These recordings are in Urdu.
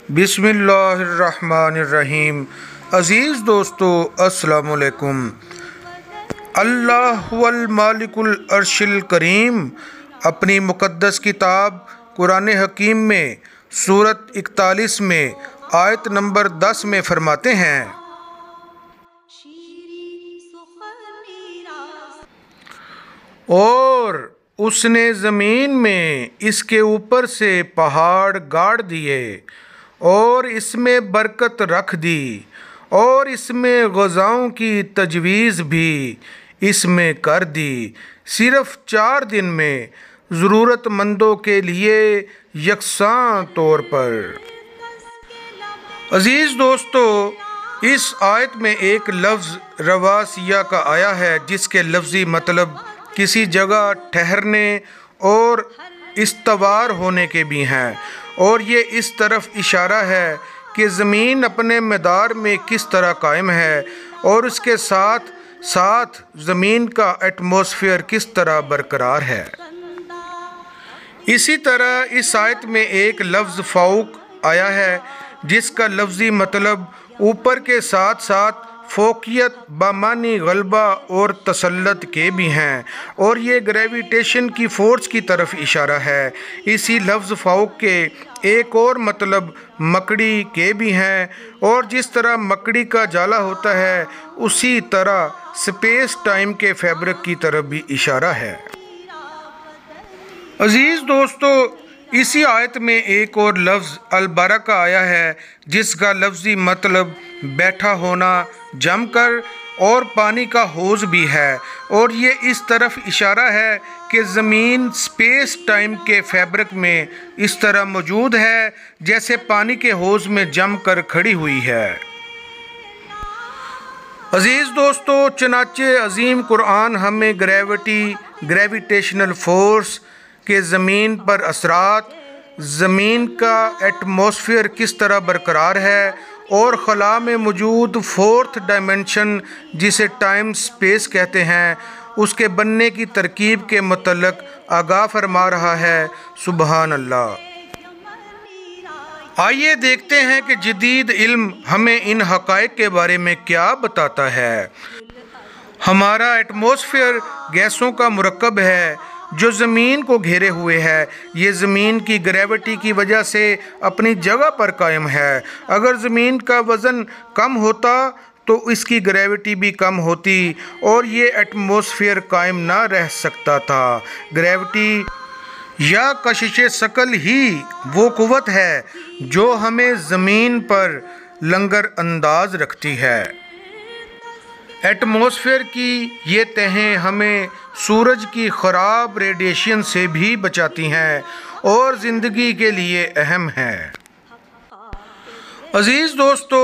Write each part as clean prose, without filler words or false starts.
بسم اللہ الرحمن الرحیم۔ عزیز دوستو السلام علیکم۔ اللہ هو المالک العرش الکریم اپنی مقدس کتاب قرآن حکیم میں سورۃ 41 میں آیت نمبر 10 میں فرماتے ہیں، اور اس نے زمین میں اس کے اوپر سے پہاڑ گاڑ دیے اور اس میں برکت رکھ دی، اور اس میں غذاؤں کی تجویز بھی اس میں کر دی، صرف 4 دن میں ضرورت مندوں کے لیے یکساں طور پر۔ عزیز دوستو، اس آیت میں ایک لفظ رواسیہ کا آیا ہے جس کے لفظی مطلب کسی جگہ ٹھہرنے اور استوار ہونے کے بھی ہیں، اور یہ اس طرف اشارہ ہے کہ زمین اپنے مدار میں کس طرح قائم ہے اور اس کے ساتھ ساتھ زمین کا ایٹماسفیئر کس طرح برقرار ہے۔ اسی طرح اس آیت میں ایک لفظ فوق آیا ہے جس کا لفظی مطلب اوپر کے ساتھ ساتھ فوقیت بامعنی غلبہ اور تسلط کے بھی ہیں، اور یہ گریویٹیشن کی فورس کی طرف اشارہ ہے۔ اسی لفظ فوق کے ایک اور مطلب مکڑی کے بھی ہیں، اور جس طرح مکڑی کا جالا ہوتا ہے اسی طرح سپیس ٹائم کے فیبرک کی طرف بھی اشارہ ہے۔ عزیز دوستو، اسی آیت میں ایک اور لفظ البرکہ آیا ہے جس کا لفظی مطلب بیٹھا ہونا، جم کر، اور پانی کا حوض بھی ہے، اور یہ اس طرف اشارہ ہے کہ زمین سپیس ٹائم کے فیبرک میں اس طرح موجود ہے جیسے پانی کے حوض میں جم کر کھڑی ہوئی ہے۔ عزیز دوستو، چنانچہ عظیم قرآن ہمیں گریویٹیشنل فورس کے زمین پر اثرات، زمین کا ایٹماسفیئر کس طرح برقرار ہے، اور خلا میں موجود 4th ڈائمنشن جسے ٹائم سپیس کہتے ہیں، اس کے بننے کی ترکیب کے متعلق آگاہ فرما رہا ہے۔ سبحان اللہ۔ آئیے دیکھتے ہیں کہ جدید علم ہمیں ان حقائق کے بارے میں کیا بتاتا ہے۔ ہمارا ایٹماسفیئر گیسوں کا مرکب ہے جو زمین کو گھیرے ہوئے ہے۔ یہ زمین کی گریوٹی کی وجہ سے اپنی جگہ پر قائم ہے۔ اگر زمین کا وزن کم ہوتا تو اس کی گریوٹی بھی کم ہوتی اور یہ ایٹماسفیئر قائم نہ رہ سکتا تھا۔ گریوٹی یا کشش ثقل ہی وہ قوت ہے جو ہمیں زمین پر لنگر انداز رکھتی ہے۔ ایٹماسفیئر کی یہ تہیں ہمیں سورج کی خراب ریڈیشن سے بھی بچاتی ہیں اور زندگی کے لیے اہم ہیں۔ عزیز دوستو،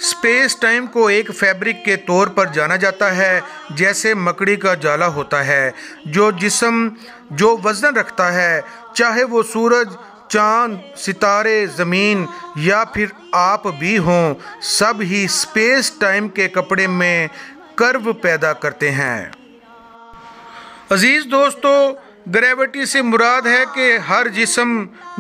سپیس ٹائم کو ایک فیبرک کے طور پر جانا جاتا ہے، جیسے مکڑی کا جالا ہوتا ہے جو جسم جو وزن رکھتا ہے، چاہے وہ سورج، چاند، ستارے، زمین یا پھر آپ بھی ہوں، سب ہی سپیس ٹائم کے کپڑے میں کرو پیدا کرتے ہیں۔ عزیز دوستو، گریوٹی سے مراد ہے کہ ہر جسم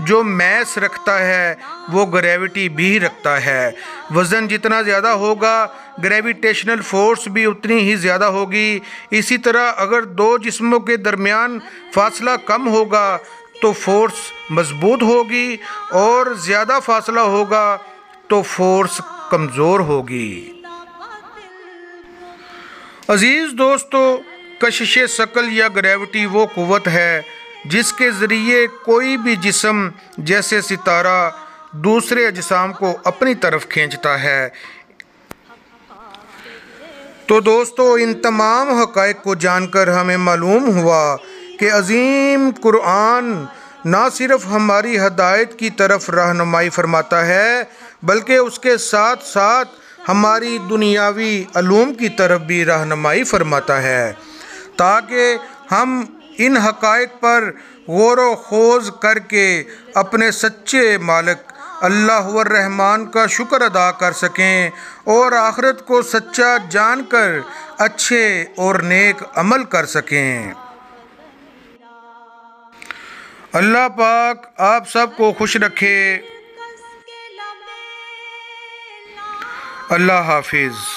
جو میس رکھتا ہے وہ گریوٹی بھی رکھتا ہے۔ وزن جتنا زیادہ ہوگا گریویٹیشنل فورس بھی اتنی ہی زیادہ ہوگی۔ اسی طرح اگر 2 جسموں کے درمیان فاصلہ کم ہوگا تو فورس مضبوط ہوگی، اور زیادہ فاصلہ ہوگا تو فورس کمزور ہوگی۔ عزیز دوستو، کشش ثقل یا گریوٹی وہ قوت ہے جس کے ذریعے کوئی بھی جسم جیسے ستارہ دوسرے اجسام کو اپنی طرف کھینچتا ہے۔ تو دوستو، ان تمام حقائق کو جان کر ہمیں معلوم ہوا کہ عظیم قرآن نہ صرف ہماری ہدایت کی طرف رہنمائی فرماتا ہے بلکہ اس کے ساتھ ساتھ ہماری دنیاوی علوم کی طرف بھی رہنمائی فرماتا ہے، تاکہ ہم ان حقائق پر غور و خوض کر کے اپنے سچے مالک اللہ الرحمن کا شکر ادا کر سکیں اور آخرت کو سچا جان کر اچھے اور نیک عمل کر سکیں۔ اللہ پاک آپ سب کو خوش رکھے۔ اللہ حافظ۔